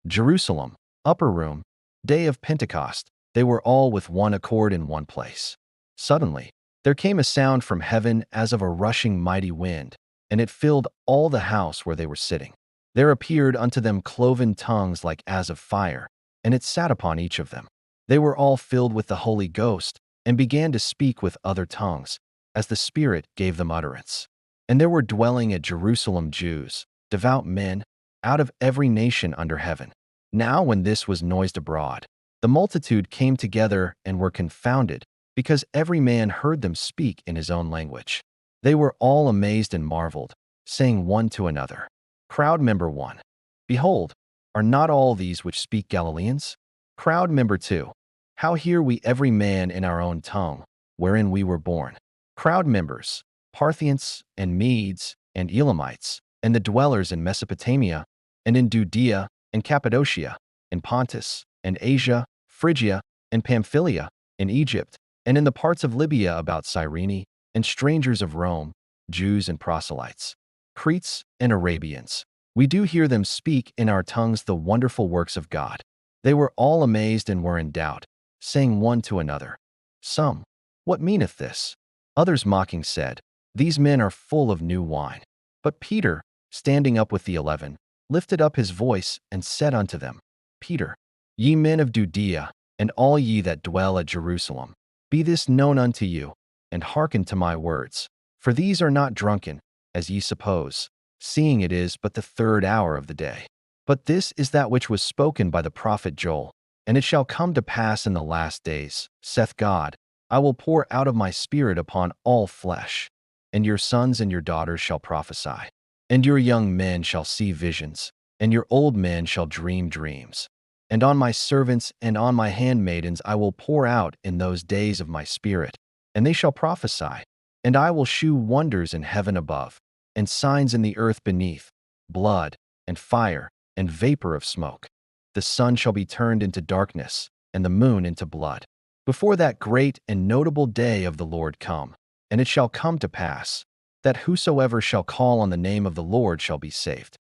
Jerusalem, upper room, day of Pentecost, they were all with one accord in one place. Suddenly, there came a sound from heaven as of a rushing mighty wind, and it filled all the house where they were sitting. There appeared unto them cloven tongues like as of fire, and it sat upon each of them. They were all filled with the Holy Ghost, and began to speak with other tongues, as the Spirit gave them utterance. And there were dwelling at Jerusalem Jews, devout men, out of every nation under heaven. Now when this was noised abroad, the multitude came together and were confounded, because every man heard them speak in his own language. They were all amazed and marveled, saying one to another, Crowd member 1, Behold, are not all these which speak Galileans? Crowd member 2, How hear we every man in our own tongue, wherein we were born? Crowd members, Parthians and Medes and Elamites, and the dwellers in Mesopotamia, and in Judea and Cappadocia, and Pontus, and Asia, Phrygia, and Pamphylia, in Egypt, and in the parts of Libya about Cyrene, and strangers of Rome, Jews and proselytes, Cretes and Arabians. We do hear them speak in our tongues the wonderful works of God. They were all amazed and were in doubt, saying one to another, Some, what meaneth this? Others mocking said, These men are full of new wine. But Peter, standing up with the 11, lifted up his voice and said unto them, Peter, ye men of Judea, and all ye that dwell at Jerusalem, be this known unto you, and hearken to my words. For these are not drunken, as ye suppose, seeing it is but the third hour of the day. But this is that which was spoken by the prophet Joel. And it shall come to pass in the last days, saith God, I will pour out of my Spirit upon all flesh, and your sons and your daughters shall prophesy, and your young men shall see visions, and your old men shall dream dreams. And on my servants and on my handmaidens I will pour out in those days of my Spirit, and they shall prophesy. And I will shew wonders in heaven above, and signs in the earth beneath, blood, and fire, and vapor of smoke. The sun shall be turned into darkness, and the moon into blood, before that great and notable day of the Lord come. And it shall come to pass, that whosoever shall call on the name of the Lord shall be saved.